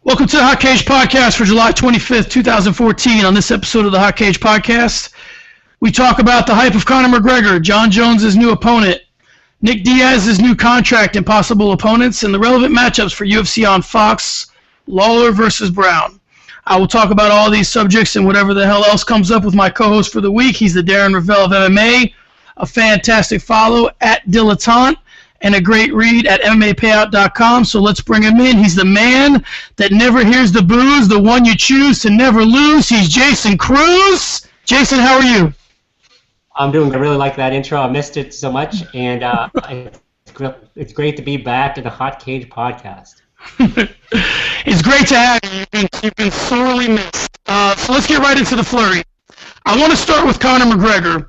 Welcome to the Hot Cage Podcast for July 25th, 2014. On this episode of the Hot Cage Podcast, we talk about the hype of Conor McGregor, John Jones' new opponent, Nick Diaz's new contract and possible opponents, and the relevant matchups for UFC on Fox, Lawler versus Brown. I will talk about all these subjects and whatever the hell else comes up with my co-host for the week. He's the Darren Ravel of MMA, a fantastic follow at Dilettante, and a great read at MMApayout.com. So let's bring him in. He's the man that never hears the booze, the one you choose to never lose. He's Jason Cruz. Jason, how are you? I'm doing. I really like that intro. I missed it so much, and it's great to be back in the Hot Cage Podcast. It's great to have you. You've been sorely missed. So let's get right into the flurry. I want to start with Conor McGregor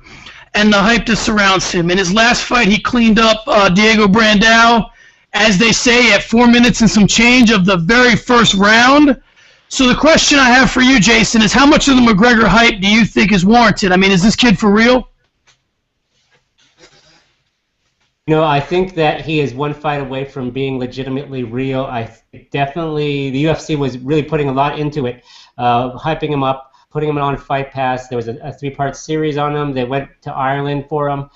and the hype that surrounds him. In his last fight, he cleaned up Diego Brandao, as they say, at 4 minutes and some change of the very first round. So the question I have for you, Jason, is how much of the McGregor hype do you think is warranted? I mean, is this kid for real? You know, I think that he is one fight away from being legitimately real. Definitely, the UFC was really putting a lot into it, hyping him up, putting him on Fight Pass. There was a three-part series on him. They went to Ireland for him.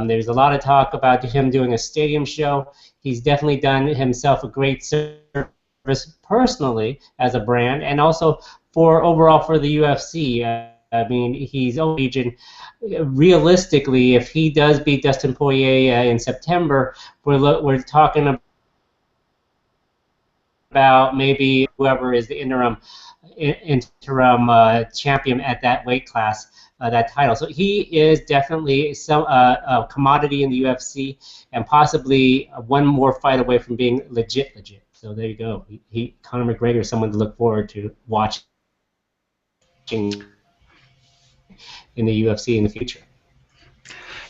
There's a lot of talk about him doing a stadium show. He's definitely done himself a great service personally as a brand, and also overall for the UFC. I mean, he's region. Realistically, if he does beat Dustin Poirier in September, we're talking about maybe whoever is the interim champion at that weight class, that title. So he is definitely a commodity in the UFC, and possibly one more fight away from being legit. So there you go. Conor McGregor is someone to look forward to watching in the UFC in the future.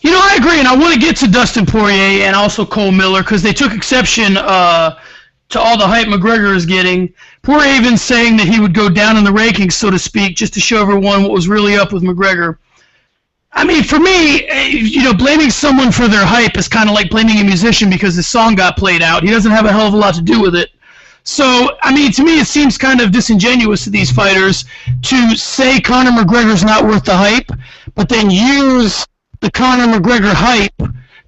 You know, I agree, and I want to get to Dustin Poirier and also Cole Miller because they took exception to all the hype McGregor is getting. Poirier even saying that he would go down in the rankings, so to speak, just to show everyone what was really up with McGregor. I mean, for me, you know, blaming someone for their hype is kind of like blaming a musician because his song got played out. He doesn't have a hell of a lot to do with it. So, I mean, to me, it seems kind of disingenuous to these fighters to say Conor McGregor's not worth the hype, but then use the Conor McGregor hype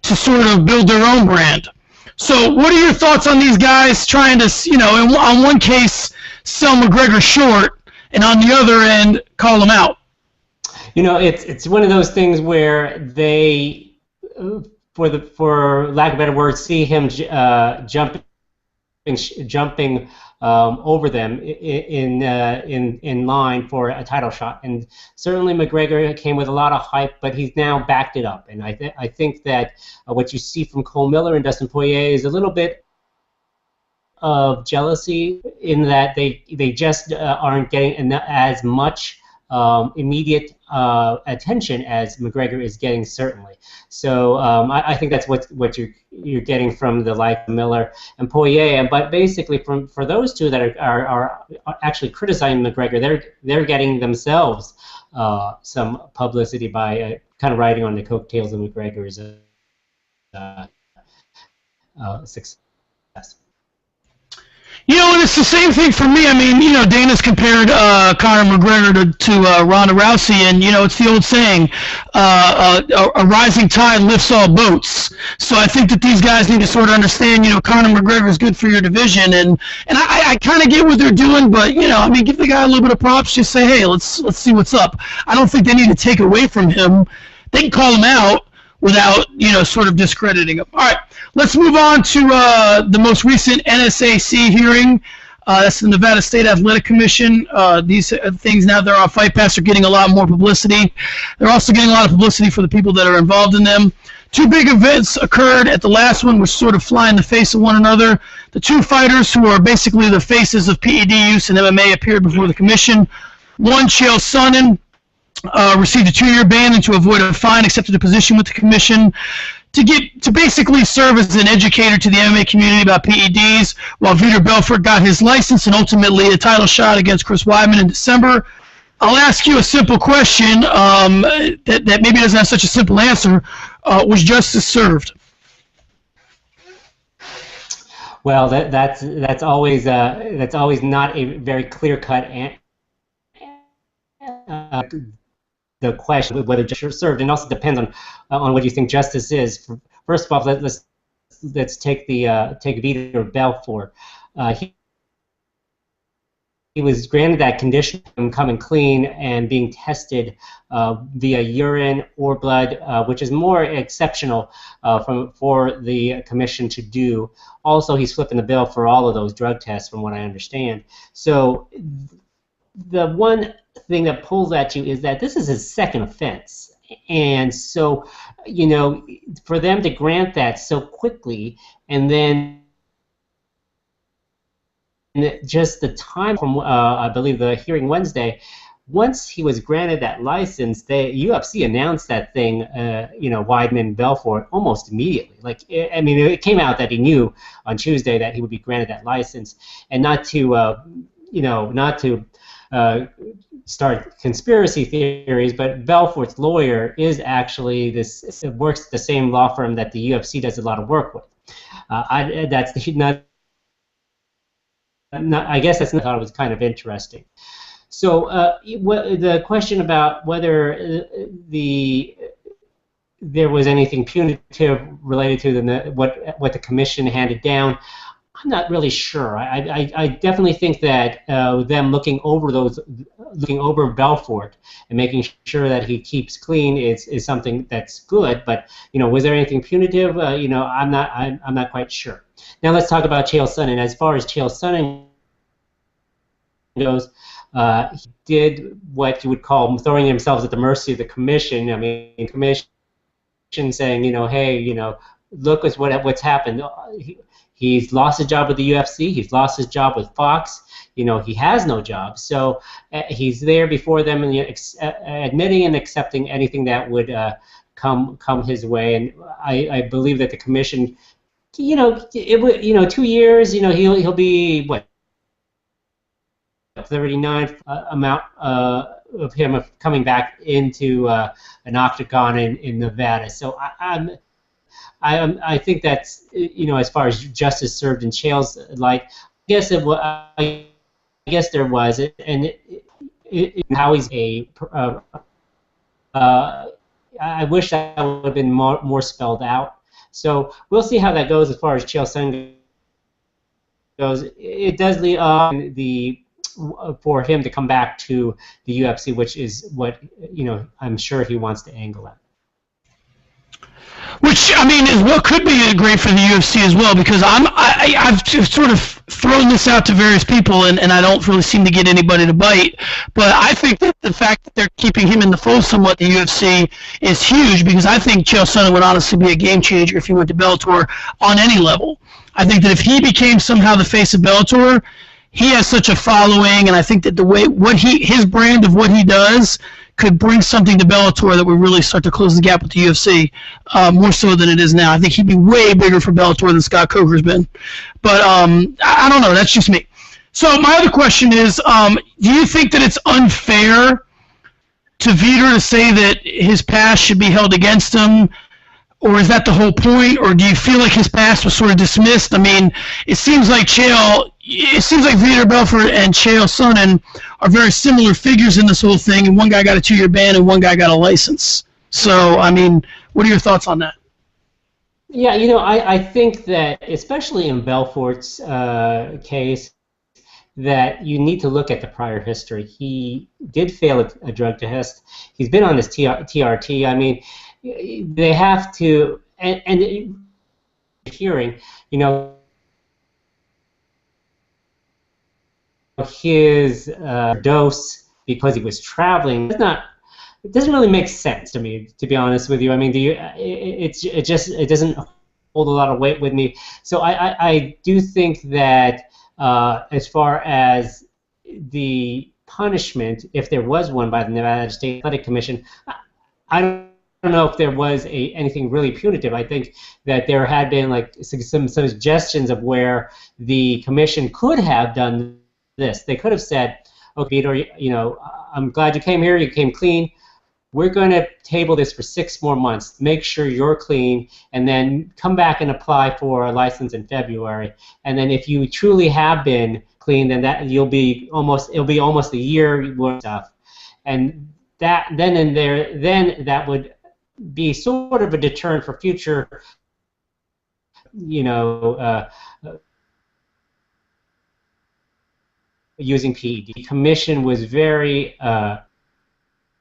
to sort of build their own brand. So, what are your thoughts on these guys trying to, you know, on one case, sell McGregor short, and on the other end, call him out? You know, it's one of those things where they, for lack of a better word, see him jumping over them in line for a title shot, and certainly McGregor came with a lot of hype, but he's now backed it up, and I think that what you see from Cole Miller and Dustin Poirier is a little bit of jealousy in that they just aren't getting as much immediate attention as McGregor is getting, certainly. So I think that's what you're getting from the like Miller and Poirier. But basically, for those two that are actually criticizing McGregor, they're getting themselves some publicity by kind of riding on the coattails of McGregor's success. You know, and it's the same thing for me. I mean, you know, Dana's compared Conor McGregor to Ronda Rousey, and, you know, it's the old saying, a rising tide lifts all boats. So I think that these guys need to sort of understand, you know, Conor McGregor is good for your division, and I kind of get what they're doing, but, you know, I mean, give the guy a little bit of props, just say, hey, let's see what's up. I don't think they need to take away from him. They can call him out without, you know, sort of discrediting him. All right, let's move on to the most recent NSAC hearing. That's the Nevada State Athletic Commission. These things, now they're on Fight Pass, are getting a lot more publicity. They're also getting a lot of publicity for the people that are involved in them. Two big events occurred at the last one, which sort of fly in the face of one another. The two fighters who are basically the faces of PED use in MMA appeared before the commission. One, Chael Sonnen, received a 2-year ban and to avoid a fine accepted a position with the commission to basically serve as an educator to the MMA community about PEDs, while Vitor Belfort got his license and ultimately a title shot against Chris Weidman in December. I'll ask you a simple question that maybe doesn't have such a simple answer. Was justice served? Well, that's always not a very clear cut uh, the question of whether justice served, and also depends on what you think justice is. First of all, let's take take Vitor Belfort. He was granted that condition of coming clean and being tested via urine or blood, which is more exceptional for the commission to do. Also, he's flipping the bill for all of those drug tests, from what I understand. So the one thing that pulls at you is that this is his second offense. And so, for them to grant that so quickly, and then just the time from, I believe, the hearing Wednesday, once he was granted that license, the UFC announced that thing, Weidman Belfort, almost immediately. It came out that he knew on Tuesday that he would be granted that license, and not to start conspiracy theories, but Belfort's lawyer is actually works at the same law firm that the UFC does a lot of work with. I guess that's not, I thought it was kind of interesting. So the question about whether there was anything punitive related to what the commission handed down, I'm not really sure. I definitely think that them looking over Belfort and making sure that he keeps clean is something that's good. But was there anything punitive? I'm not quite sure. Now let's talk about Chael Sonnen. As far as Chael Sonnen goes, he did what you would call throwing himself at the mercy of the commission. I mean, commission saying, hey, look at what's happened. He's lost his job with the UFC. He's lost his job with Fox. He has no job. So he's there before them and admitting and accepting anything that would come his way. And I believe that the commission, 2 years, he'll be what, 39th amount of him coming back into an octagon in Nevada. So I think that's, as far as justice served in Chael's life, I guess there was, and how he's I wish that would have been more spelled out. So we'll see how that goes as far as Chael Sonnen goes. It does lead for him to come back to the UFC, which is what I'm sure he wants to angle at. Which, is what could be great for the UFC as well, because I've just sort of thrown this out to various people, and I don't really seem to get anybody to bite. But I think that the fact that they're keeping him in the fold somewhat, the UFC, is huge, because I think Chael Sonnen would honestly be a game changer if he went to Bellator on any level. I think that if he became somehow the face of Bellator, he has such a following, and I think that his brand of what he does could bring something to Bellator that would really start to close the gap with the UFC, more so than it is now. I think he'd be way bigger for Bellator than Scott Coker's been. But I don't know. That's just me. So my other question is, do you think that it's unfair to Vitor to say that his past should be held against him? Or is that the whole point? Or do you feel like his past was sort of dismissed? It seems like Vitor Belfort and Chael Sonnen are very similar figures in this whole thing, and one guy got a 2-year ban and one guy got a license. So, what are your thoughts on that? Yeah, I think that, especially in Belfort's case, that you need to look at the prior history. He did fail a drug test. He's been on this TRT. They have to, and hearing, his dose because he was traveling. It doesn't really make sense to me, to be honest with you. It doesn't hold a lot of weight with me. So I do think that as far as the punishment, if there was one by the Nevada State Athletic Commission, I don't know if there was anything really punitive. I think that there had been some suggestions of where the commission could have done this. They could have said, "Okay, Vitor, I'm glad you came here. You came clean, we're going to table this for 6 more months, make sure you're clean, and then come back and apply for a license in February. And then if you truly have been clean, then it'll be almost a year worth of stuff. And then that would be sort of a deterrent for future, using PED. The commission was very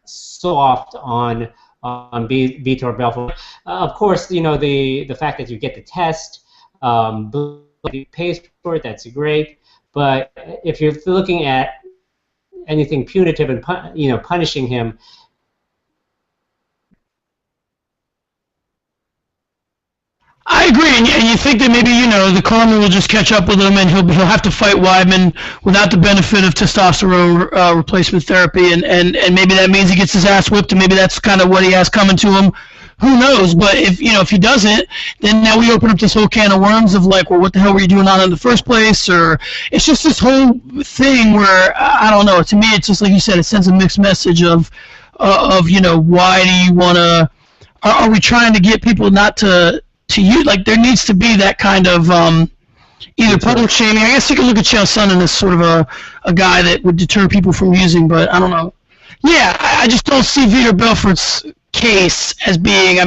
soft on Vitor Belfort. Of course, the fact that you get the test, pays for it, that's great. But if you're looking at anything punitive and punishing him, I agree, and you think that maybe the karma will just catch up with him, and he'll have to fight Weidman without the benefit of testosterone replacement therapy, and maybe that means he gets his ass whipped, and maybe that's kind of what he has coming to him. Who knows? But if he doesn't, then now we open up this whole can of worms of like, well, what the hell were you doing on in the first place? Or it's just this whole thing where I don't know. To me, it's just like you said, it sends a mixed message of why do you want to? Are we trying to get people not to use? Like there needs to be that kind of either public shaming. I guess you can look at Chael Sonnen as sort of a guy that would deter people from using, but I don't know. Yeah, I just don't see Vitor Belfort's case as being,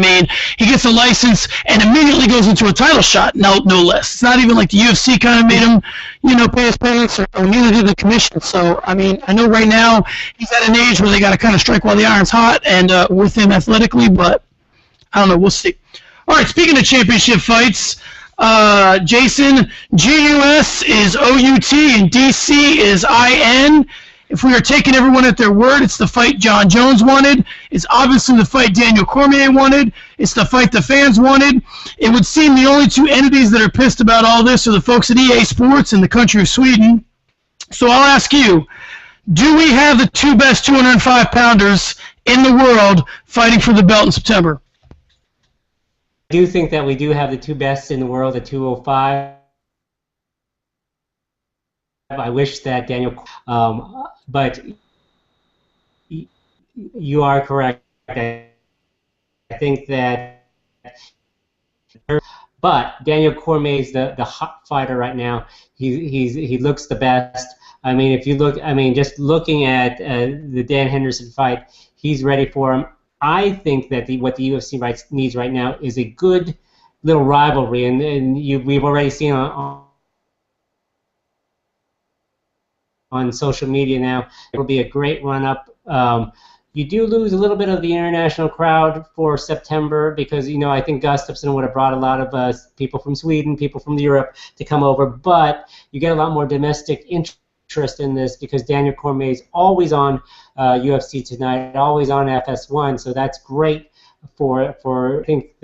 he gets a license and immediately goes into a title shot, no less. It's not even like the UFC kind of made him, pay his pants, or neither did the commission. So, I know right now he's at an age where they got to kind of strike while the iron's hot and with him athletically, but I don't know, we'll see. All right, speaking of championship fights, Jason, GUS is OUT and DC is IN. If we are taking everyone at their word, it's the fight John Jones wanted. It's obviously the fight Daniel Cormier wanted. It's the fight the fans wanted. It would seem the only two entities that are pissed about all this are the folks at EA Sports in the country of Sweden. So I'll ask you, do we have the two best 205-pounders in the world fighting for the belt in September? I do think that we do have the two best in the world at 205. I wish that Daniel, but you are correct. I think that, but Daniel Cormier is the hot fighter right now. He looks the best. If you look, just looking at the Dan Henderson fight, he's ready for him. I think that what the UFC needs right now is a good little rivalry, and we've already seen on social media now. It'll be a great run-up. You do lose a little bit of the international crowd for September because, I think Gustafsson would have brought a lot of people from Sweden, people from Europe to come over, but you get a lot more domestic interest in this because Daniel Cormier is always on UFC Tonight, always on FS1, so that's great for I think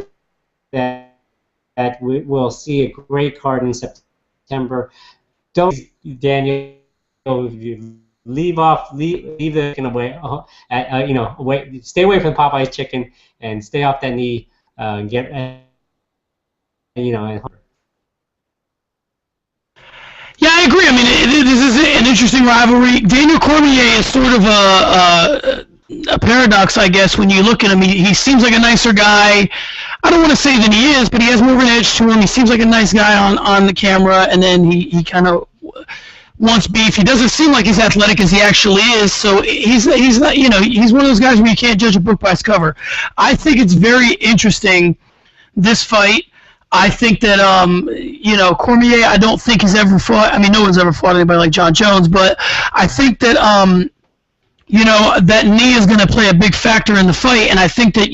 that we'll see a great card in September. Don't, Daniel, leave the chicken away. Stay away from Popeye's chicken and stay off that knee. And Yeah, I agree. This is an interesting rivalry. Daniel Cormier is sort of a paradox, I guess, when you look at him. He seems like a nicer guy. I don't want to say that he is, but he has more of an edge to him. He seems like a nice guy on the camera, and then he kind of wants beef. He doesn't seem like he's athletic as he actually is, so he's not, he's one of those guys where you can't judge a book by its cover. I think it's very interesting, this fight. I think that, Cormier, I don't think he's ever fought, no one's ever fought anybody like John Jones, but I think that, that knee is going to play a big factor in the fight, and I think that,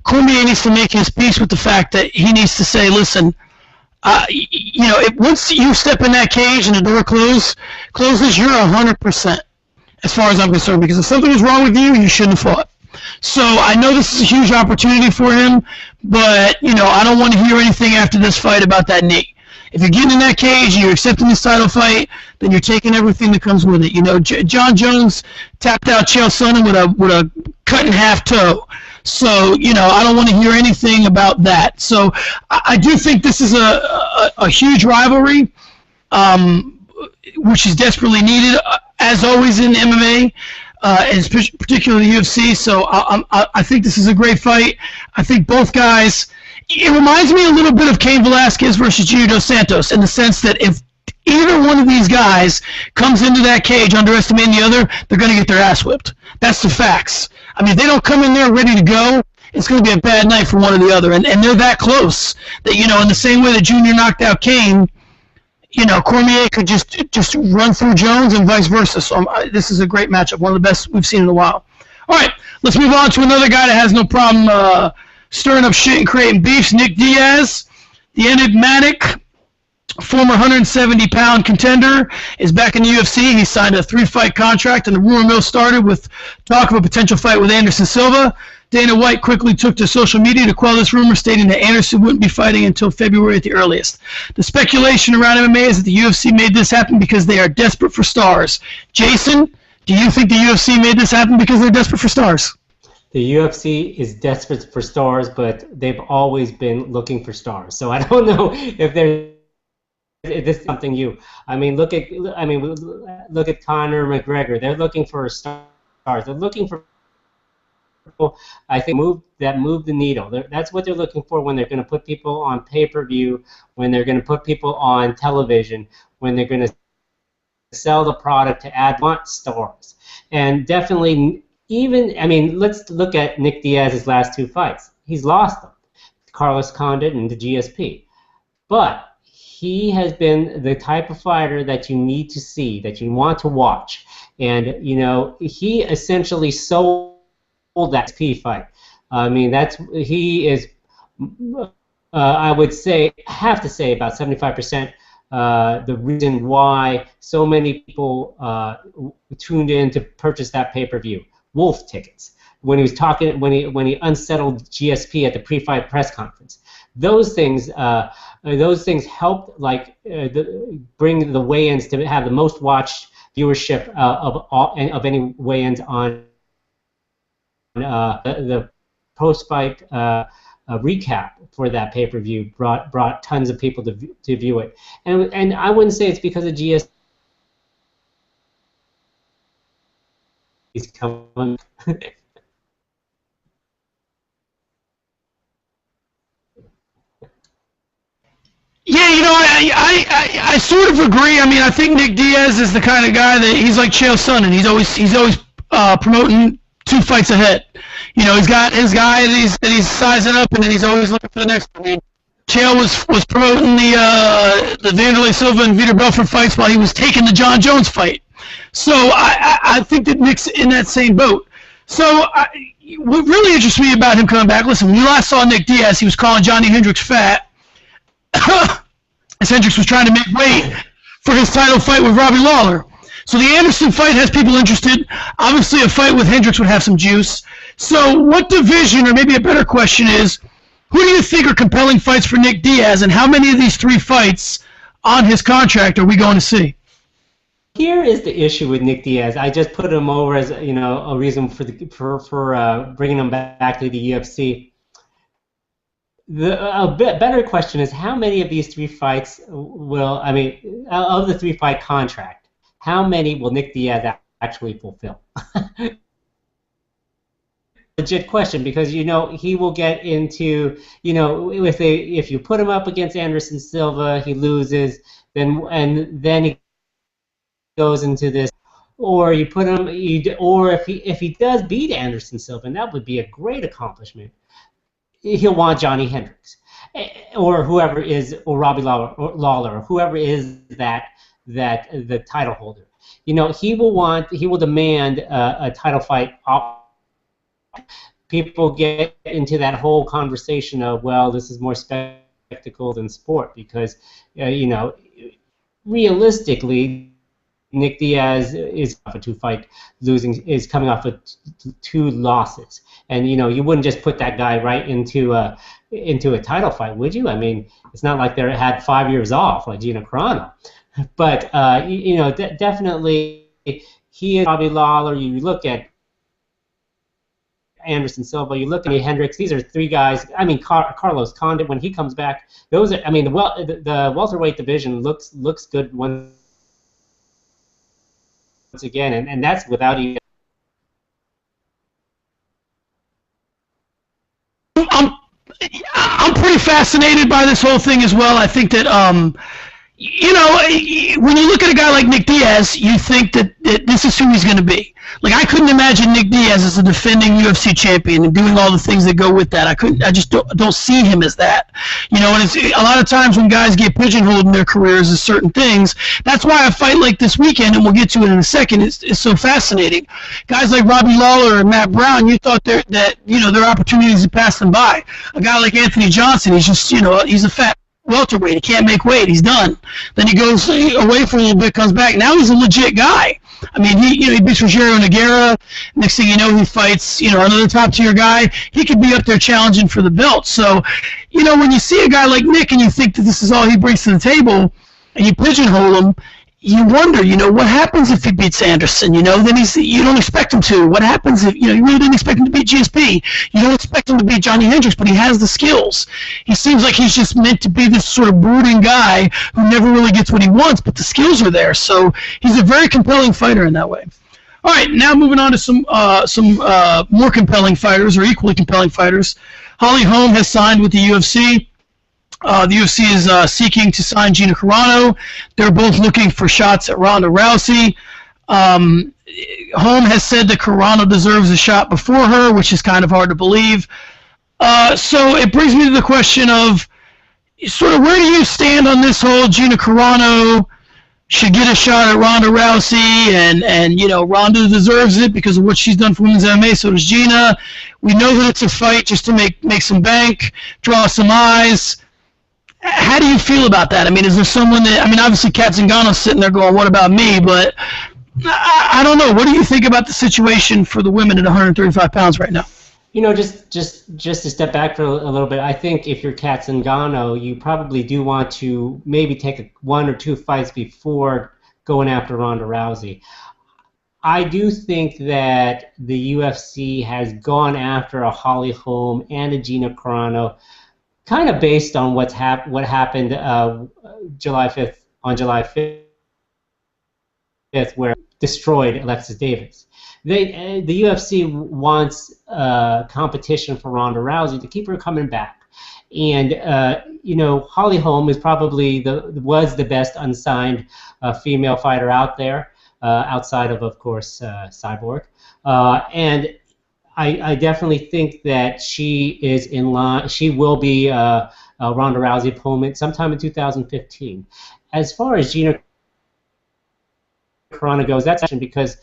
Cormier needs to make his peace with the fact that he needs to say, listen, once you step in that cage and the door closes, you're 100%, as far as I'm concerned, because if something is wrong with you, you shouldn't have fought. So I know this is a huge opportunity for him, but, I don't want to hear anything after this fight about that knee. If you're getting in that cage and you're accepting this title fight, then you're taking everything that comes with it. John Jones tapped out Chael Sonnen with a cut-in-half toe. So, I don't want to hear anything about that. So I do think this is a huge rivalry, which is desperately needed, as always in MMA. and particularly the UFC. So I think this is a great fight. I think both guys. It reminds me a little bit of Cain Velasquez versus Junior Dos Santos in the sense that if either one of these guys comes into that cage underestimating the other, they're going to get their ass whipped. That's the facts. I mean, if they don't come in there ready to go, it's going to be a bad night for one or the other. And they're that close that, you know, in the same way that Junior knocked out Cain, you know, Cormier could just run through Jones and vice versa. So this is a great matchup, one of the best we've seen in a while. All right, let's move on to another guy that has no problem stirring up shit and creating beefs, Nick Diaz. The enigmatic former 170-pound contender is back in the UFC. He signed a 3-fight contract, and the rumor mill started with talk of a potential fight with Anderson Silva. Dana White quickly took to social media to quell this rumor, stating that Anderson wouldn't be fighting until February at the earliest. The speculation around MMA is that the UFC made this happen because they are desperate for stars. Jason, do you think the UFC made this happen because they're desperate for stars? The UFC is desperate for stars, but they've always been looking for stars. So I don't know if this is something new. I mean, look at Conor McGregor. They're looking for stars. They're looking for people, I think, move the needle. That's what they're looking for when they're going to put people on pay-per-view, when they're going to put people on television, when they're going to sell the product to add stars. And definitely, let's look at Nick Diaz's last 2 fights. He's lost them, Carlos Condit and the GSP. But he has been the type of fighter that you need to see, that you want to watch. And, you know, he essentially sold that GSP fight. I mean, he is, I would have to say about 75% the reason why so many people tuned in to purchase that pay-per-view. Wolf tickets. When he was talking, when he unsettled GSP at the pre-fight press conference, those things helped bring the weigh-ins to have the most watched viewership of any weigh-ins on the post-fight recap for that pay-per-view brought tons of people to view it, and I wouldn't say it's because of GSP. He's coming. Yeah, you know, I sort of agree. I mean, I think Nick Diaz is the kind of guy that he's like Chael Sonnen. He's always promoting 2 fights ahead. You know, he's got his guy that he's sizing up, and then he's always looking for the next one. I mean, Chael was promoting the Vanderlei Silva and Vitor Belfort fights while he was taking the John Jones fight. So I think that Nick's in that same boat. So what really interests me about him coming back, listen, when you last saw Nick Diaz, he was calling Johnny Hendricks fat. As Hendricks was trying to make weight for his title fight with Robbie Lawler. So the Anderson fight has people interested. Obviously, a fight with Hendricks would have some juice. So what division, or maybe a better question is, who do you think are compelling fights for Nick Diaz, and how many of these 3 fights on his contract are we going to see? Here is the issue with Nick Diaz. I just put him over as, you know, a reason for bringing him back to the UFC. A better question is, how many of these 3 fights of the 3-fight contract, how many will Nick Diaz actually fulfill? Legit question, because, you know, he will get into, you know, if you put him up against Anderson Silva, he loses, then he goes into this, or you put him, or if he does beat Anderson Silva, and that would be a great accomplishment, he'll want Johnny Hendricks, or whoever is, or Robbie Lawler, or whoever is that the title holder. You know, he will demand a title fight. People get into that whole conversation of, well, this is more spectacle than sport, because you know, realistically, Nick Diaz is off a 2-fight is coming off of 2 losses, and you know, you wouldn't just put that guy right into a title fight, would you? I mean, it's not like they had 5 years off like Gina Carano, but you know, definitely he is Robbie Lawler. You look at Anderson Silva, you look at Hendricks. These are 3 guys. I mean, Carlos Condit, when he comes back, those are. I mean, the welterweight division looks good once again, and that's without even fascinated by this whole thing as well. I think that when you look at a guy like Nick Diaz, you think that this is who he's going to be. Like, I couldn't imagine Nick Diaz as a defending UFC champion and doing all the things that go with that. I just don't see him as that. And it's a lot of times when guys get pigeonholed in their careers as certain things. That's why a fight like this weekend, and we'll get to it in a second, is so fascinating. Guys like Robbie Lawler and Matt Brown, you thought that their opportunities had passed them by. A guy like Anthony Johnson, he's just he's a fat welterweight. He can't make weight. He's done. Then he goes away for a little bit, comes back. Now he's a legit guy. I mean, he beats Rogerio Nogueira. Next thing you know, he fights another top tier guy. He could be up there challenging for the belt. So, when you see a guy like Nick and you think that this is all he brings to the table, and you pigeonhole him, you wonder, what happens if he beats Anderson? Then you don't expect him to. What happens if, you really didn't expect him to beat GSP? You don't expect him to beat Johnny Hendricks, but he has the skills. He seems like he's just meant to be this sort of brooding guy who never really gets what he wants, but the skills are there. So he's a very compelling fighter in that way. All right, now moving on to some more compelling fighters, or equally compelling fighters. Holly Holm has signed with the UFC. The UFC is seeking to sign Gina Carano. They're both looking for shots at Ronda Rousey. Holm has said that Carano deserves a shot before her, which is kind of hard to believe. So it brings me to the question of sort of where do you stand on this whole Gina Carano should get a shot at Ronda Rousey, and Ronda deserves it because of what she's done for women's MMA, so does Gina. We know that it's a fight just to make some bank, draw some eyes. How do you feel about that? I mean, is there someone that, obviously Kat Zingano's sitting there going, what about me? But I don't know. What do you think about the situation for the women at 135 pounds right now? Just to step back for a little bit, I think if you're Kat Zingano, you probably do want to maybe take one or two fights before going after Ronda Rousey. I do think that the UFC has gone after a Holly Holm and a Gina Carano kind of based on what happened July 5th, where destroyed Alexis Davis. The UFC wants competition for Ronda Rousey to keep her coming back, and Holly Holm is probably was the best unsigned female fighter out there, outside of course Cyborg, and I definitely think that she is in line. She will be a Ronda Rousey opponent sometime in 2015. As far as Gina Carano goes, that's actually because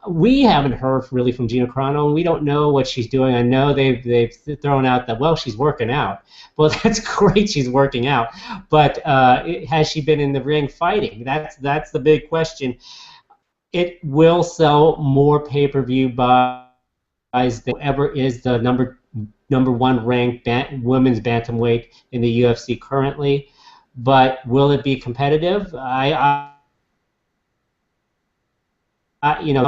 we haven't heard really from Gina Carano, and we don't know what she's doing. I know they've thrown out that, she's working out. Well, that's great, she's working out. But has she been in the ring fighting? That's the big question. It will sell more pay-per-view buys than ever is the number one ranked women's bantamweight in the UFC currently. But will it be competitive? I don't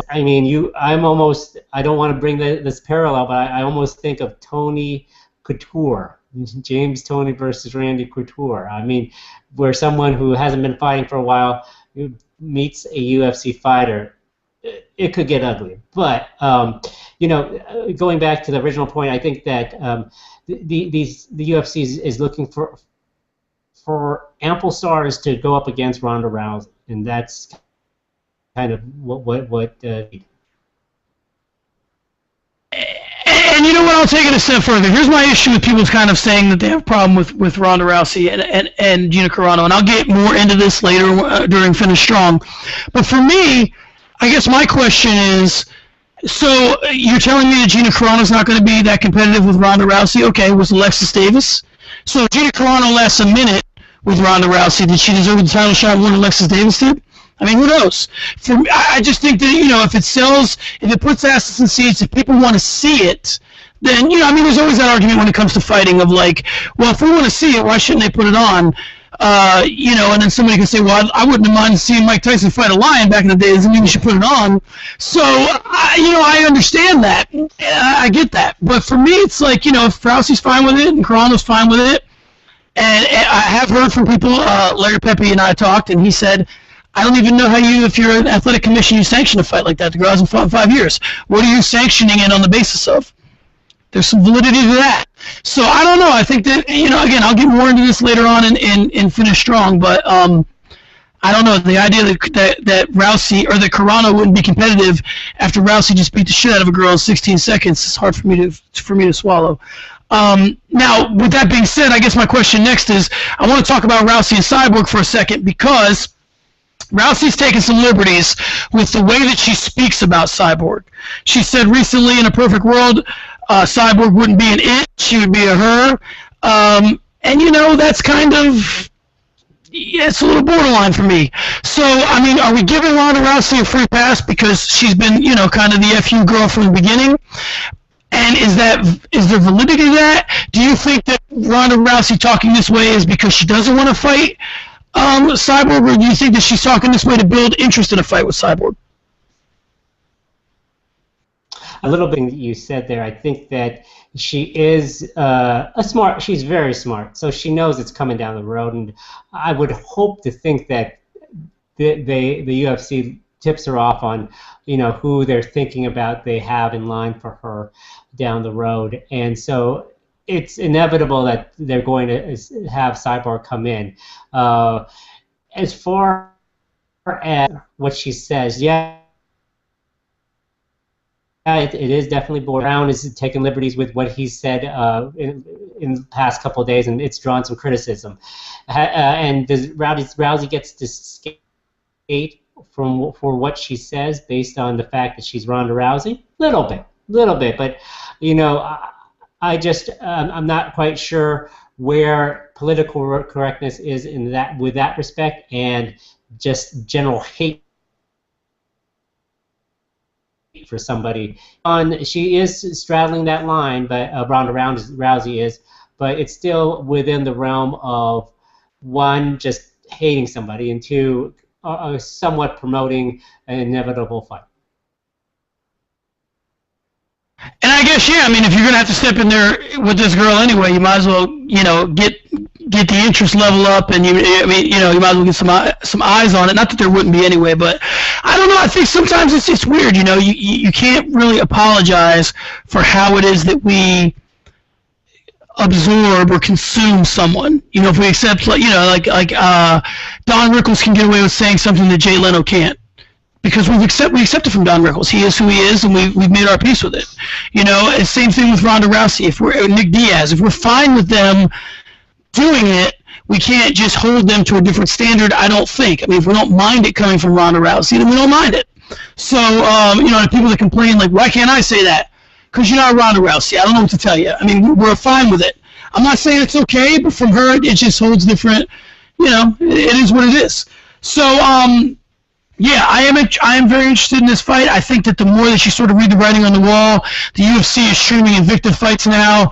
want to bring this parallel, but I almost think of Tony Couture, James Toney versus Randy Couture. Where someone who hasn't been fighting for a while meets a UFC fighter, it could get ugly. But going back to the original point, I think that the UFC is looking for ample stars to go up against Ronda Rousey, and that's kind of what. And you know what? I'll take it a step further. Here's my issue with people kind of saying that they have a problem with Ronda Rousey and Gina Carano, and I'll get more into this later during Finish Strong. But for me, I guess my question is, so you're telling me that Gina Carano's not going to be that competitive with Ronda Rousey? Okay, was Alexis Davis? So Gina Carano lasts a minute with Ronda Rousey. Did she deserve the title shot more than Alexis Davis did? Who knows? For me, I just think that, if it sells, if it puts asses in seats, if people want to see it, then, there's always that argument when it comes to fighting of like, well, if we want to see it, why shouldn't they put it on? And then somebody can say, well, I wouldn't have minded seeing Mike Tyson fight a lion back in the day. Doesn't mean you should put it on. So, I understand that. I get that. But for me, it's like, if Rousey's fine with it and Carano's fine with it, and I have heard from people, Larry Pepe and I talked, and he said, I don't even know how if you're an athletic commission, you sanction a fight like that. The girl hasn't fought in 5 years. What are you sanctioning it on the basis of? There's some validity to that. So I don't know. I think that, again, I'll get more into this later on in Finish Strong, but I don't know. The idea that Rousey or that Carano wouldn't be competitive after Rousey just beat the shit out of a girl in 16 seconds is hard for me to swallow. Now, with that being said, I guess my question next is I want to talk about Rousey and Cyborg for a second, because Rousey's taken some liberties with the way that she speaks about Cyborg. She said recently, in a perfect world, Cyborg wouldn't be an it, she would be a her. And, that's kind of, it's a little borderline for me. So, I mean, are we giving Ronda Rousey a free pass because she's been, kind of the FU girl from the beginning? And is there validity to that? Do you think that Ronda Rousey talking this way is because she doesn't want to fight Cyborg, or do you think that she's talking this way to build interest in a fight with Cyborg? A little bit that you said there. I think that she is she's very smart, so she knows it's coming down the road, and I would hope to think that the UFC tips her off on, who they're thinking about they have in line for her down the road, and so it's inevitable that they're going to have Cyborg come in. As far as what she says, yeah, it is definitely Brown is taking liberties with what he said in the past couple of days, and it's drawn some criticism. And does Rousey gets to skate for what she says based on the fact that she's Ronda Rousey? Little bit, but I just I'm not quite sure where political correctness is in that with that respect, and just general hate for somebody. She is straddling that line, but Ronda Rousey is, but it's still within the realm of, one, just hating somebody, and two, somewhat promoting an inevitable fight. And I guess, yeah, I mean, if you're going to have to step in there with this girl anyway, you might as well, get the interest level up, and you might as well get some eyes on it. Not that there wouldn't be anyway, but I don't know. I think sometimes it's weird, you can't really apologize for how it is that we absorb or consume someone. If we accept, like Don Rickles can get away with saying something that Jay Leno can't, because we accept it from Don Rickles. He is who he is, and we've made our peace with it. And same thing with Ronda Rousey. If we're Nick Diaz, if we're fine with them doing it, we can't just hold them to a different standard, I don't think. I mean, if we don't mind it coming from Ronda Rousey, then we don't mind it. So, the people that complain, like, why can't I say that? Because you're not Ronda Rousey. I don't know what to tell you. I mean, we're fine with it. I'm not saying it's okay, but from her, it just holds different. It is what it is. So, yeah, I am very interested in this fight. I think that the more that you sort of read the writing on the wall, the UFC is streaming Invicta fights now.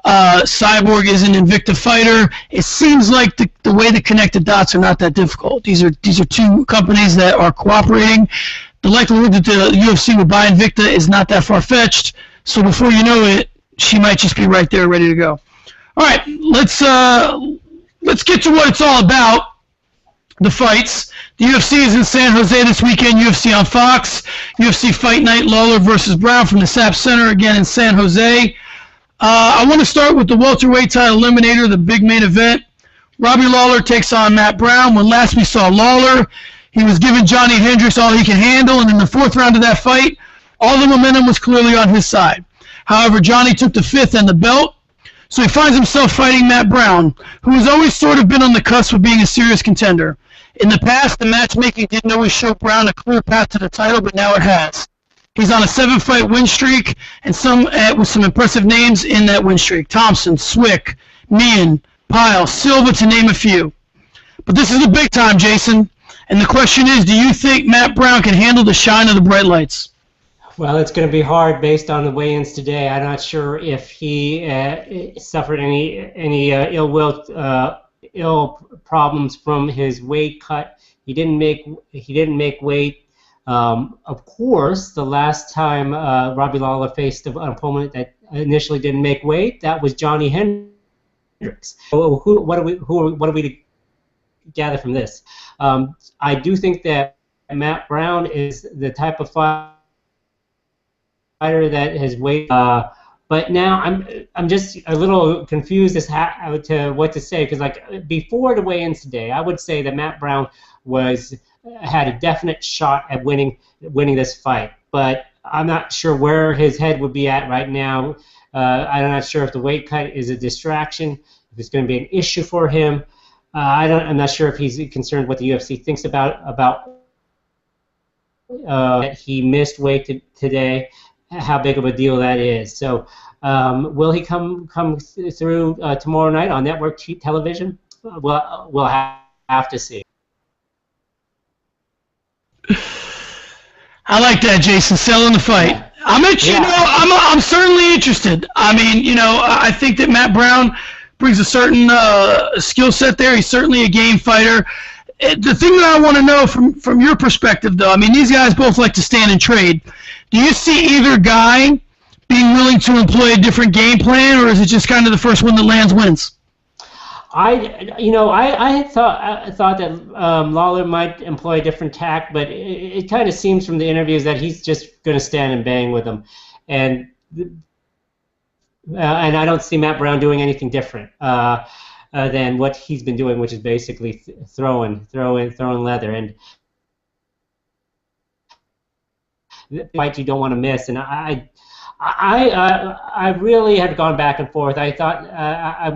Cyborg is an Invicta fighter. It seems like the way to connect the dots are not that difficult. These are two companies that are cooperating. The likelihood that the UFC would buy Invicta is not that far-fetched. So before you know it, she might just be right there, ready to go. All right, let's get to what it's all about. The fights. The UFC is in San Jose this weekend. UFC on Fox. UFC Fight Night, Lawler versus Brown from the SAP Center, again in San Jose. I want to start with the welterweight title eliminator, the big main event. Robbie Lawler takes on Matt Brown. When last we saw Lawler, he was giving Johnny Hendricks all he can handle, and in the fourth round of that fight, all the momentum was clearly on his side. However, Johnny took the fifth and the belt, so he finds himself fighting Matt Brown, who has always sort of been on the cusp of being a serious contender. In the past, the matchmaking didn't always show Brown a clear path to the title, but now it has. He's on a 7-fight win streak, and with some impressive names in that win streak. Thompson, Swick, Meehan, Pyle, Silva, to name a few. But this is the big time, Jason. And the question is, do you think Matt Brown can handle the shine of the bright lights? Well, it's going to be hard based on the weigh-ins today. I'm not sure if he suffered any ill problems from his weight cut. He didn't make weight. Of course, the last time Robbie Lawler faced an opponent that initially didn't make weight, that was Johnny Hendricks. What do we gather from this? I do think that Matt Brown is the type of fighter that has weighed But now I'm just a little confused as to what to say, because like before the weigh-ins today, I would say that Matt Brown had a definite shot at winning this fight, but I'm not sure where his head would be at right now. I'm not sure if the weight cut is a distraction, if it's going to be an issue for him. I'm not sure if he's concerned what the UFC thinks about that he missed weight today, how big of a deal that is. So will he come through tomorrow night on network television? We'll have to see. I like that, Jason. Selling the fight. I'm certainly interested. I mean, I think that Matt Brown brings a certain skill set there. He's certainly a game fighter. The thing that I want to know from your perspective, though, I mean, these guys both like to stand and trade. Do you see either guy being willing to employ a different game plan, or is it just kind of the first one that lands wins? I thought that Lawler might employ a different tack, but it kind of seems from the interviews that he's just going to stand and bang with them, and I don't see Matt Brown doing anything different than what he's been doing, which is basically throwing leather, and the fight you don't want to miss. And I really have gone back and forth. I thought I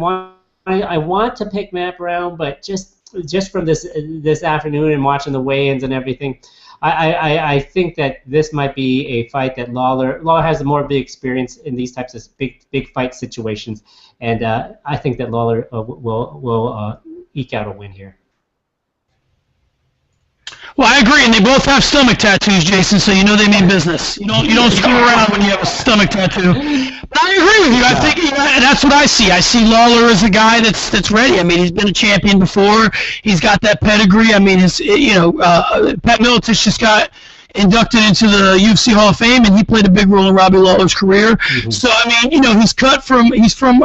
want to pick Matt Brown, but just from this afternoon and watching the weigh-ins and everything, I think that this might be a fight that Lawler has more big experience in these types of big fight situations, and I think that Lawler will eke out a win here. Well, I agree, and they both have stomach tattoos, Jason, so you know they mean business. You don't screw around when you have a stomach tattoo. But I agree with you. I think that's what I see. I see Lawler as a guy that's ready. I mean, he's been a champion before. He's got that pedigree. I mean, Pat Miletich just got inducted into the UFC Hall of Fame, and he played a big role in Robbie Lawler's career. Mm-hmm. So I mean, he's from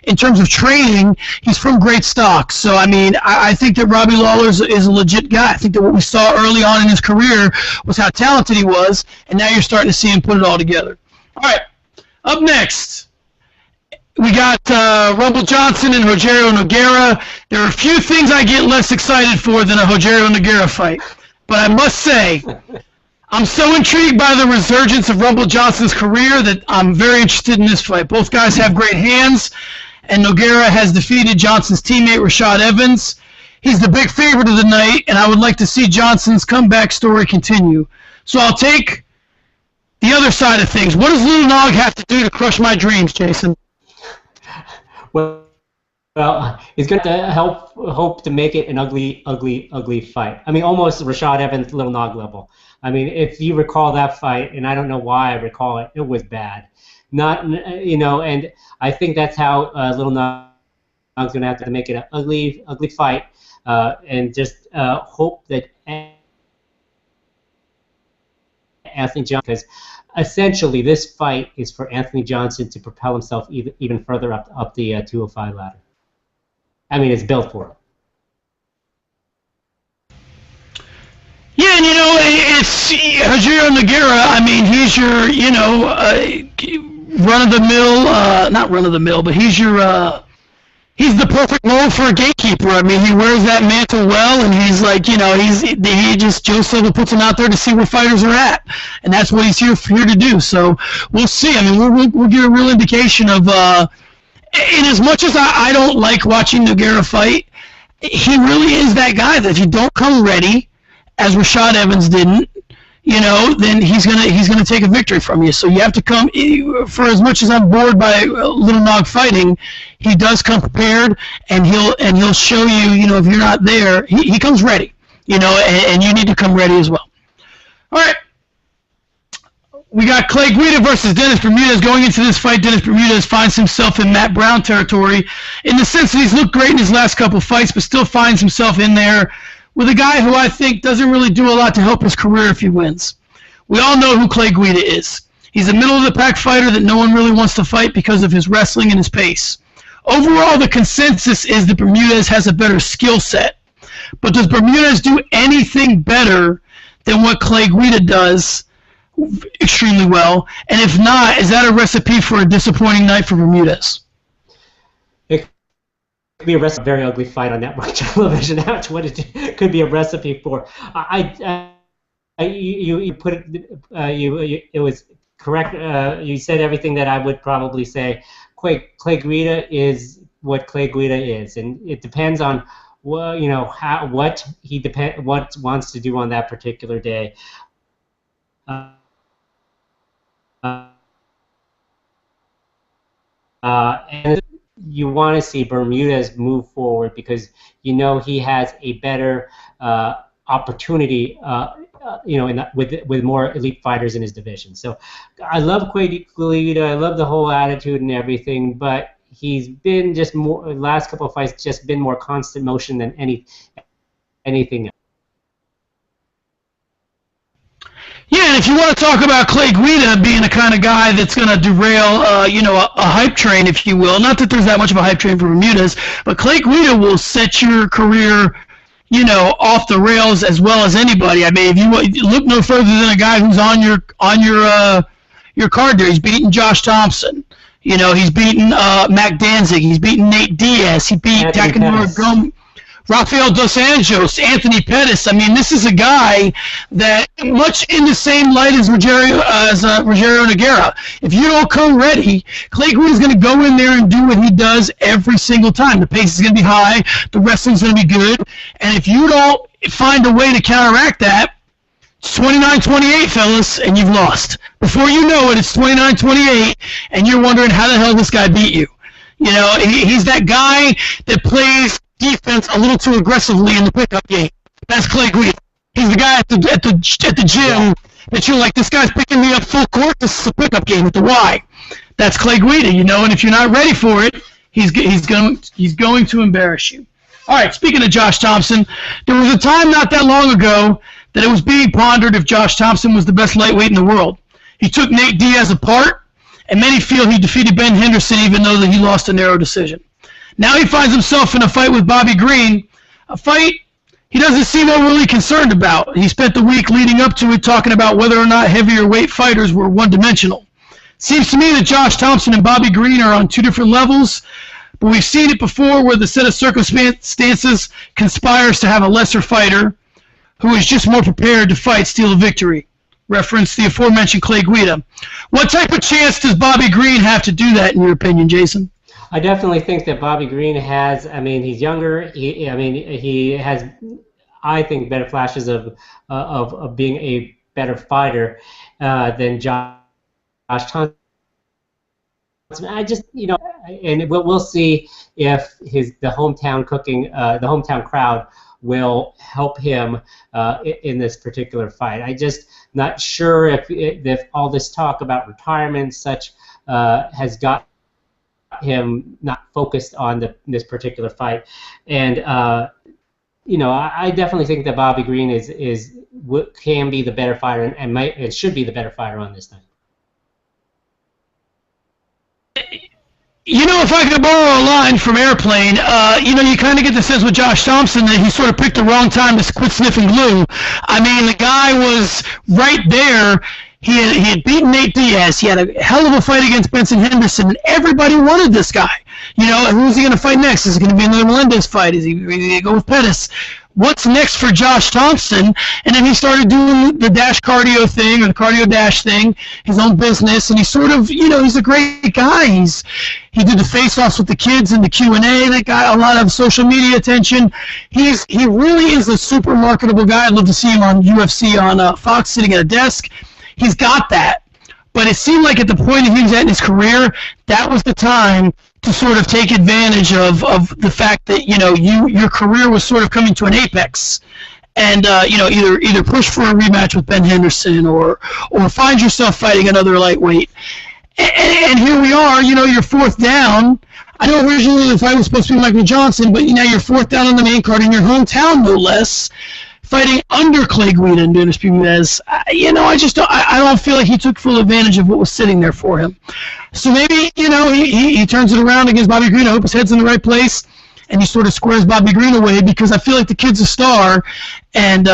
in terms of training, he's from great stock. So, I mean, I think that Robbie Lawler is a legit guy. I think that what we saw early on in his career was how talented he was, and now you're starting to see him put it all together. All right, up next, we got Rumble Johnson and Rogerio Nogueira. There are a few things I get less excited for than a Rogerio Nogueira fight, but I must say, I'm so intrigued by the resurgence of Rumble Johnson's career that I'm very interested in this fight. Both guys have great hands, and Nogueira has defeated Johnson's teammate Rashad Evans. He's the big favorite of the night, and I would like to see Johnson's comeback story continue. So I'll take the other side of things. What does Little Nog have to do to crush my dreams, Jason? Well, he's going to hope to make it an ugly fight. I mean, almost Rashad Evans, Little Nog level. I mean, if you recall that fight, and I don't know why I recall it, it was bad. And I think that's how Little Nog's going to have to make it an ugly fight, and just hope that Anthony Johnson, because essentially this fight is for Anthony Johnson to propel himself even further up the 205 ladder. I mean, it's built for it. Yeah, and it's Rogerio Nogueira. I mean, he's your, run-of-the-mill, not run-of-the-mill, but he's the perfect mold for a gatekeeper. I mean, he wears that mantle well, and he's like, Joe Silva puts him out there to see where fighters are at, and that's what he's here to do. So we'll see. I mean, we'll get a real indication of, and as much as I don't like watching Nogueira fight, he really is that guy that if you don't come ready, as Rashad Evans didn't, then he's gonna take a victory from you. So you have to come. For as much as I'm bored by Little Nog fighting, he does come prepared, and he'll show you. If you're not there, he comes ready. And you need to come ready as well. All right. We got Clay Guida versus Dennis Bermudez. Going into this fight, Dennis Bermudez finds himself in Matt Brown territory in the sense that he's looked great in his last couple fights, but still finds himself in there with a guy who I think doesn't really do a lot to help his career if he wins. We all know who Clay Guida is. He's a middle-of-the-pack fighter that no one really wants to fight because of his wrestling and his pace. Overall, the consensus is that Bermudez has a better skill set. But does Bermudez do anything better than what Clay Guida does extremely well? And if not, is that a recipe for a disappointing night for Bermudez? It could be a recipe for a very ugly fight on network television. That's what it could be a recipe for. You put it. It was correct. You said everything that I would probably say. Clay Guida is what Clay Guida is, and it depends on what wants to do on that particular day. And you want to see Bermudez move forward because he has a better opportunity. With more elite fighters in his division. So I love Clay Guida. I love the whole attitude and everything, but he's been just more last couple of fights just been more constant motion than anything else. Yeah, and if you want to talk about Clay Guida being the kind of guy that's going to derail, a hype train, if you will. Not that there's that much of a hype train for Bermudez, but Clay Guida will set your career off the rails as well as anybody. I mean, if you look no further than a guy who's on your card there. He's beaten Josh Thompson. He's beaten Mac Danzig. He's beaten Nate Diaz. He beat Takanori Gomez, Rafael Dos Anjos, Anthony Pettis. I mean, this is a guy that much in the same light as Rogerio Nogueira. If you don't come ready, Clay Guida is going to go in there and do what he does every single time. The pace is going to be high. The wrestling's going to be good. And if you don't find a way to counteract that, it's 29-28, fellas, and you've lost. Before you know it, it's 29-28, and you're wondering how the hell this guy beat you. He's that guy that plays defense a little too aggressively in the pickup game. That's Clay Guida. He's the guy at the gym that you're like, this guy's picking me up full court. This is a pickup game at the Y. That's Clay Guida, and if you're not ready for it, he's going to embarrass you. All right, speaking of Josh Thompson, there was a time not that long ago that it was being pondered if Josh Thompson was the best lightweight in the world. He took Nate Diaz apart, and many feel he defeated Ben Henderson even though that he lost a narrow decision. Now he finds himself in a fight with Bobby Green, a fight he doesn't seem overly concerned about. He spent the week leading up to it talking about whether or not heavier weight fighters were one-dimensional. Seems to me that Josh Thompson and Bobby Green are on two different levels, but we've seen it before where the set of circumstances conspires to have a lesser fighter who is just more prepared to fight steal a victory. Reference the aforementioned Clay Guida. What type of chance does Bobby Green have to do that, in your opinion, Jason? I definitely think that Bobby Green has. I mean, he's younger. He has, I think, better flashes of being a better fighter than Josh Thompson. I just, and we'll see if the hometown crowd will help him in this particular fight. I just not sure if all this talk about retirement and such has got him not focused on this particular fight. And I definitely think that Bobby Green can be the better fighter and should be the better fighter on this night. If I could borrow a line from Airplane, you kind of get the sense with Josh Thompson that he sort of picked the wrong time to quit sniffing glue. I mean, the guy was right there. He had beaten Nate Diaz. He had a hell of a fight against Benson Henderson, and everybody wanted this guy. Who's he going to fight next? Is it going to be another Melendez fight? Is he going to go with Pettis? What's next for Josh Thompson? And then he started doing the dash cardio thing, or the cardio dash thing, his own business, and he's sort of, he's a great guy. He did the face-offs with the kids and the Q&A that got a lot of social media attention. He really is a super marketable guy. I'd love to see him on UFC on Fox sitting at a desk. He's got that. But it seemed like at the point that he was at in his career, that was the time to sort of take advantage of the fact that, your career was sort of coming to an apex. And, either push for a rematch with Ben Henderson or find yourself fighting another lightweight. And here we are, you're fourth down. I know originally the fight was supposed to be Michael Johnson, but now you're fourth down on the main card in your hometown, no less, fighting under Clay Guida and Dennis Bermudez. I don't feel like he took full advantage of what was sitting there for him. So maybe, he turns it around against Bobby Green. I hope his head's in the right place, and he sort of squares Bobby Green away because I feel like the kid's a star, and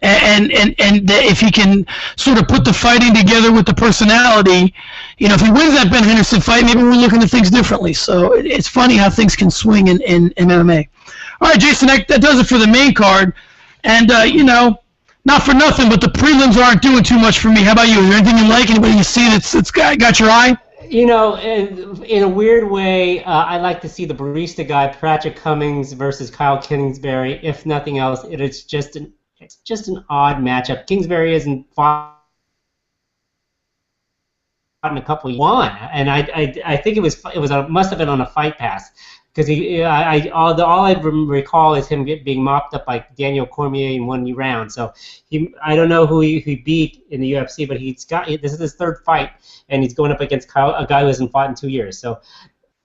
And if he can sort of put the fighting together with the personality, if he wins that Ben Henderson fight, maybe we're looking at things differently. So it's funny how things can swing in MMA. All right, Jason, that does it for the main card. And, not for nothing, but the prelims aren't doing too much for me. How about you? Is there anything you like? Anybody you see that's got your eye? In a weird way, I like to see the barista guy, Patrick Cummings versus Kyle Kingsbury. If nothing else, it's just an odd matchup. Kingsbury hasn't fought in a couple of years. Won, and I think it must have been on a Fight Pass. Because all I recall is him being mopped up by Daniel Cormier in one round. So I don't know who he beat in the UFC, but this is his third fight, and he's going up against a guy who hasn't fought in 2 years. So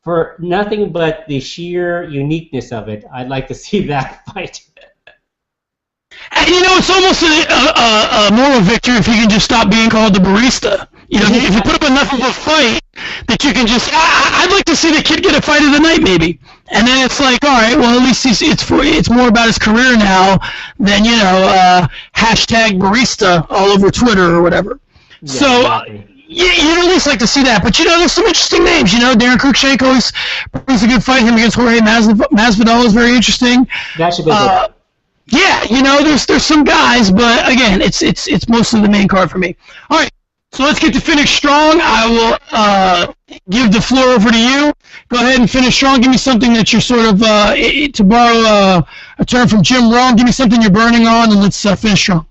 for nothing but the sheer uniqueness of it, I'd like to see that fight. And it's almost a moral victory if you can just stop being called the barista. If you put up enough of a fight that you can just, I'd like to see the kid get a fight of the night maybe. And then it's like, all right, well, at least it's more about his career now than, hashtag barista all over Twitter or whatever. Yeah, so, exactly. You'd at least like to see that. But, there's some interesting names. Darren Cruikshank brings a good fight. Him against Jorge Masvidal is very interesting. That should be good. Yeah, there's some guys, but again, it's mostly the main card for me. All right. So let's get to finish strong. I will give the floor over to you. Go ahead and finish strong. Give me something that you're sort of, to borrow a term from Jim Rome, give me something you're burning on, and let's finish strong.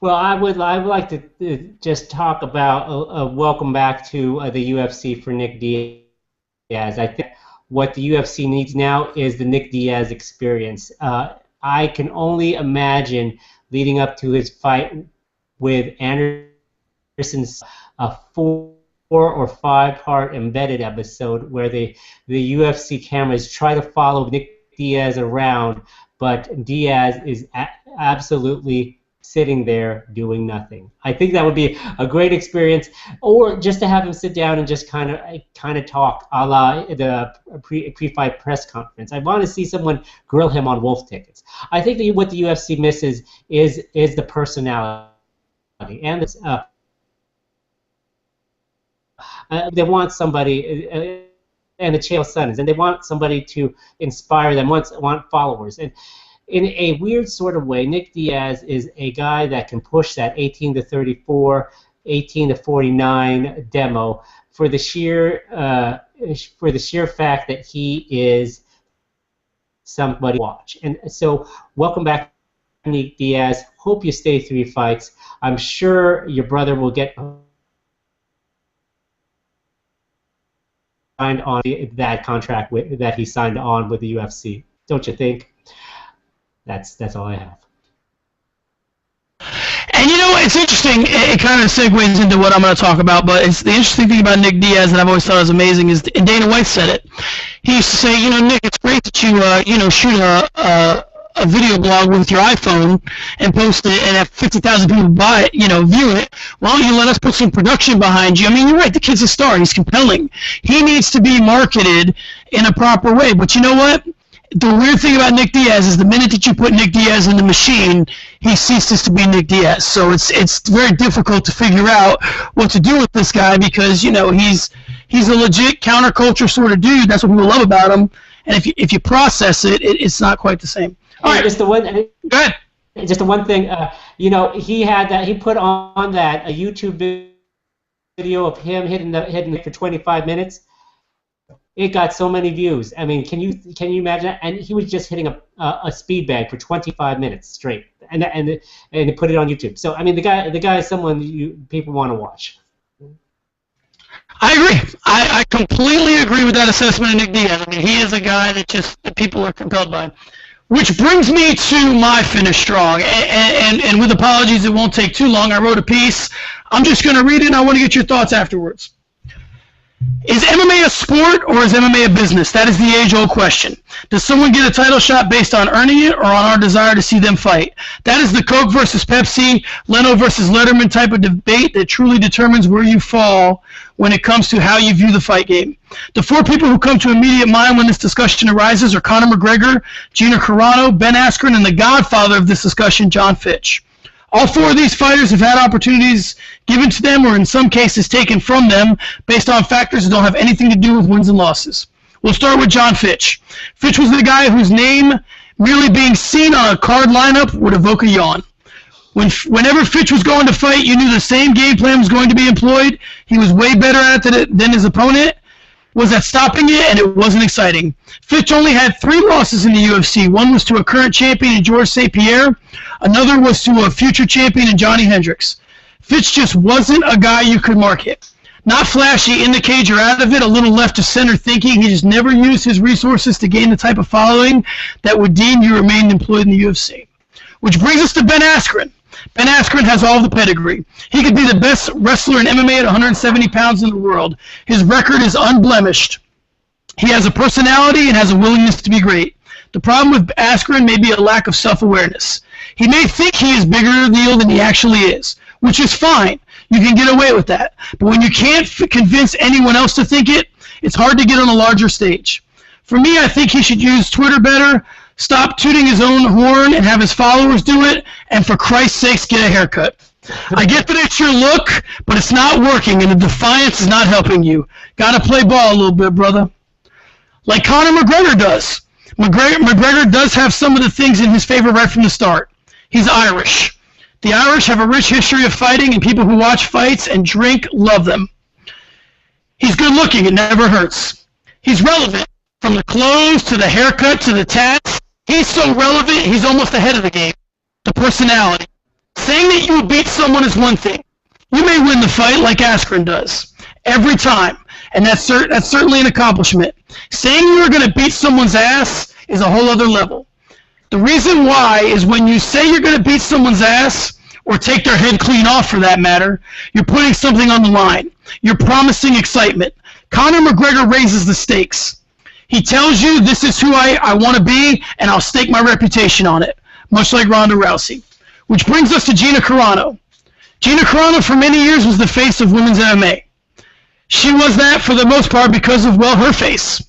Well, I would like to just talk about a welcome back to the UFC for Nick Diaz. I think what the UFC needs now is the Nick Diaz experience. I can only imagine leading up to his fight with Anderson's a 4 or 5 part embedded episode where the UFC cameras try to follow Nick Diaz around, but Diaz is absolutely sitting there doing nothing. I think that would be a great experience, or just to have him sit down and just kind of talk, a la the pre-fight press conference. I want to see someone grill him on Wolf tickets. I think that what the UFC misses is the personality and this. They want somebody, and the Chael Sons, and they want somebody to inspire them, want followers. And in a weird sort of way, Nick Diaz is a guy that can push that 18 to 34, 18 to 49 demo for the sheer fact that he is somebody to watch. And so, welcome back, Nick Diaz. Hope you stay 3 fights. I'm sure your brother will get signed on that contract that he signed on with the UFC. Don't you think? That's all I have. And it's interesting. It kind of segues into what I'm going to talk about. But it's the interesting thing about Nick Diaz that I've always thought was amazing is, and Dana White said it. He used to say, Nick, it's great that you shoot a video blog with your iPhone and post it, and have 50,000 people buy it, view it. Why don't you let us put some production behind you? I mean, you're right. The kid's a star. He's compelling. He needs to be marketed in a proper way. But you know what? The weird thing about Nick Diaz is the minute that you put Nick Diaz in the machine, he ceases to be Nick Diaz. So it's very difficult to figure out what to do with this guy because, he's a legit counterculture sort of dude. That's what people love about him. And if you process it, it's not quite the same. All right. Just the one. Go ahead. Just the one thing. He had that. He put on that a YouTube video of him hitting for 25 minutes. It got so many views. I mean, can you imagine that? And he was just hitting a speed bag for 25 minutes straight, and put it on YouTube. So I mean, the guy is someone people want to watch. I agree. I completely agree with that assessment of Nick Diaz. I mean, he is a guy that people are compelled by. Which brings me to my finish strong, and with apologies, it won't take too long. I wrote a piece. I'm just going to read it, and I want to get your thoughts afterwards. Is MMA a sport or is MMA a business? That is the age-old question. Does someone get a title shot based on earning it or on our desire to see them fight? That is the Coke versus Pepsi, Leno versus Letterman type of debate that truly determines where you fall when it comes to how you view the fight game. The 4 people who come to immediate mind when this discussion arises are Conor McGregor, Gina Carano, Ben Askren, and the godfather of this discussion, John Fitch. All four of these fighters have had opportunities given to them or in some cases taken from them based on factors that don't have anything to do with wins and losses. We'll start with John Fitch. Fitch was the guy whose name merely being seen on a card lineup would evoke a yawn. Whenever Fitch was going to fight, you knew the same game plan was going to be employed. He was way better at it than his opponent was at stopping it, and it wasn't exciting. Fitch only had 3 losses in the UFC. One was to a current champion in Georges St. Pierre. Another was to a future champion in Johnny Hendricks. Fitch just wasn't a guy you could market. Not flashy, in the cage or out of it, a little left of center thinking. He just never used his resources to gain the type of following that would deem you remained employed in the UFC. Which brings us to Ben Askren. Ben Askren has all the pedigree. He could be the best wrestler in MMA at 170 pounds in the world. His record is unblemished. He has a personality and has a willingness to be great. The problem with Askren may be a lack of self-awareness. He may think he is bigger of a deal than he actually is, which is fine. You can get away with that. But when you can't convince anyone else to think it, it's hard to get on a larger stage. For me, I think he should use Twitter better, stop tooting his own horn and have his followers do it, and for Christ's sakes, get a haircut. I get that it's your look, but it's not working, and the defiance is not helping you. Gotta play ball a little bit, brother. Like Conor McGregor does. McGregor does have some of the things in his favor right from the start. He's Irish. The Irish have a rich history of fighting, and people who watch fights and drink love them. He's good looking, it never hurts. He's relevant, from the clothes to the haircut to the tats. He's so relevant, he's almost ahead of the game. The personality. Saying that you will beat someone is one thing. You may win the fight like Askren does. Every time. And that's certainly an accomplishment. Saying you're going to beat someone's ass is a whole other level. The reason why is when you say you're going to beat someone's ass, or take their head clean off for that matter, you're putting something on the line. You're promising excitement. Conor McGregor raises the stakes. He tells you, this is who I want to be, and I'll stake my reputation on it, much like Ronda Rousey. Which brings us to Gina Carano. Gina Carano for many years was the face of women's MMA. She was that for the most part because of, well, her face.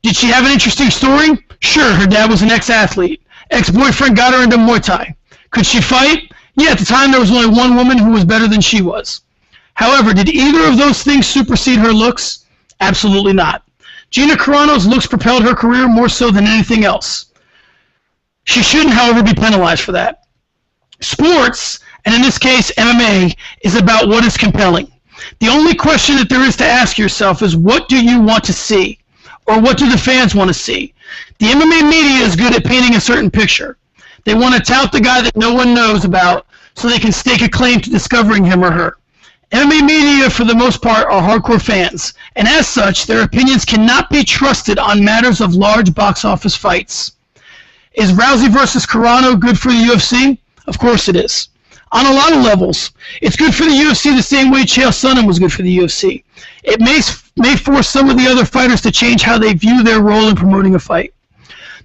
Did she have an interesting story? Sure, her dad was an ex-athlete. Ex-boyfriend got her into Muay Thai. Could she fight? Yeah, at the time there was only one woman who was better than she was. However, did either of those things supersede her looks? Absolutely not. Gina Carano's looks propelled her career more so than anything else. She shouldn't, however, be penalized for that. Sports, and in this case MMA, is about what is compelling. The only question that there is to ask yourself is, what do you want to see? Or what do the fans want to see? The MMA media is good at painting a certain picture. They want to tout the guy that no one knows about so they can stake a claim to discovering him or her. MMA media, for the most part, are hardcore fans, and as such, their opinions cannot be trusted on matters of large box office fights. Is Rousey versus Carano good for the UFC? Of course it is. On a lot of levels. It's good for the UFC the same way Chael Sonnen was good for the UFC. It may force some of the other fighters to change how they view their role in promoting a fight.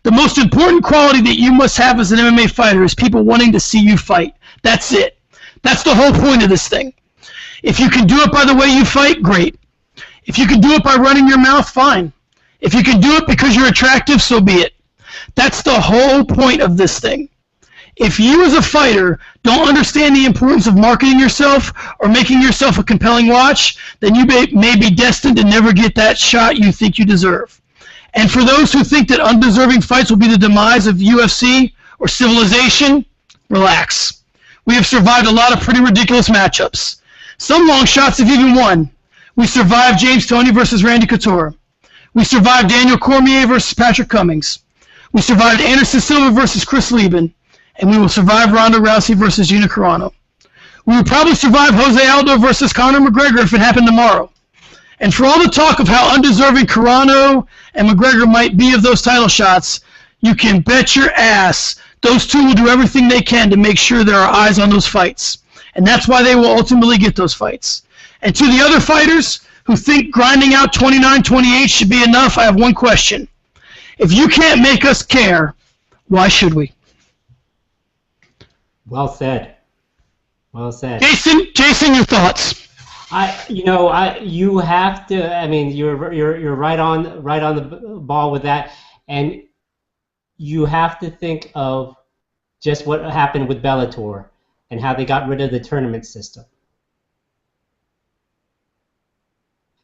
The most important quality that you must have as an MMA fighter is people wanting to see you fight. That's it. That's the whole point of this thing. If you can do it by the way you fight, great. If you can do it by running your mouth, fine. If you can do it because you're attractive, so be it. That's the whole point of this thing. If you as a fighter don't understand the importance of marketing yourself or making yourself a compelling watch, then you may be destined to never get that shot you think you deserve. And for those who think that undeserving fights will be the demise of UFC or civilization, relax. We have survived a lot of pretty ridiculous matchups. Some long shots have even won. We survived James Toney versus Randy Couture. We survived Daniel Cormier versus Patrick Cummings. We survived Anderson Silva versus Chris Lieben. And we will survive Ronda Rousey versus Gina Carano. We will probably survive Jose Aldo versus Conor McGregor if it happened tomorrow. And for all the talk of how undeserving Carano and McGregor might be of those title shots, you can bet your ass those two will do everything they can to make sure there are eyes on those fights. And that's why they will ultimately get those fights. And to the other fighters who think grinding out 29-28 should be enough, I have one question. If you can't make us care, why should we? Well said. Well said. Jason, your thoughts? You have to. I mean, you're right on the ball with that, and you have to think of just what happened with Bellator. and how they got rid of the tournament system.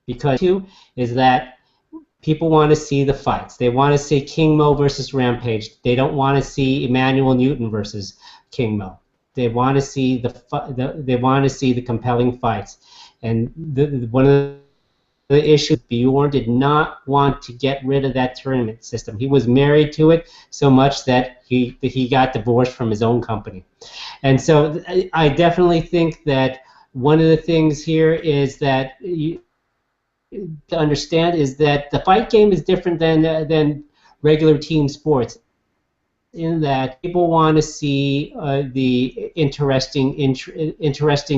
Because two is that people want to see the fights. They want to see King Mo versus Rampage. They don't want to see Emmanuel Newton versus King Mo. They want to see the compelling fights. And one of the issues, Bjorn did not want to get rid of that tournament system. He was married to it so much that he got divorced from his own company. And so I definitely think that one of the things here is that to understand is that the fight game is different than regular team sports, in that people want to see the interesting,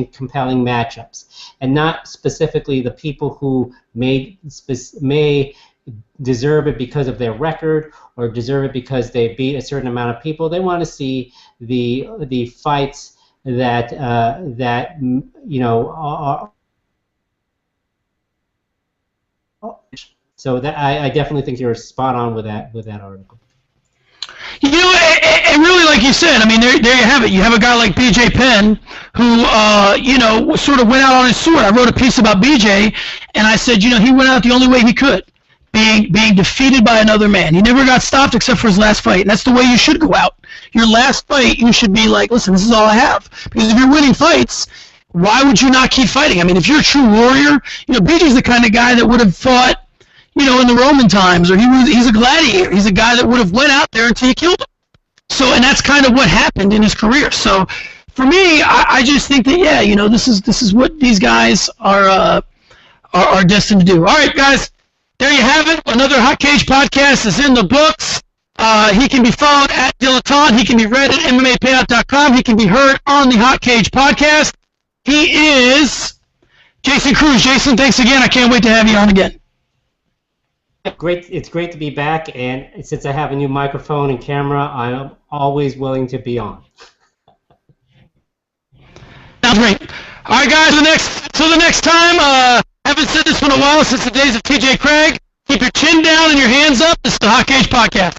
compelling matchups, and not specifically the people who may deserve it because of their record or deserve it because they beat a certain amount of people. They want to see the fights that are. So that I definitely think you're spot on with that article. You know, and really, like you said, I mean, there you have it. You have a guy like BJ Penn who, sort of went out on his sword. I wrote a piece about BJ, and I said, he went out the only way he could, being defeated by another man. He never got stopped except for his last fight, and that's the way you should go out. Your last fight, you should be like, listen, this is all I have. Because if you're winning fights, why would you not keep fighting? I mean, if you're a true warrior, BJ's the kind of guy that would have fought, in the Roman times, or he's a gladiator. He's a guy that would have went out there until you killed him. So, and that's kind of what happened in his career. So, for me, I just think that this is what these guys are destined to do. All right, guys, there you have it. Another Hot Cage podcast is in the books. He can be followed at Dilettante. He can be read at MMApayout.com. He can be heard on the Hot Cage podcast. He is Jason Cruz. Jason, thanks again. I can't wait to have you on again. Great! It's great to be back, and since I have a new microphone and camera, I'm always willing to be on. Sounds great. All right, guys. Till the next time. Haven't said this in a while since the days of TJ Craig. Keep your chin down and your hands up. This is the Hot Cage Podcast.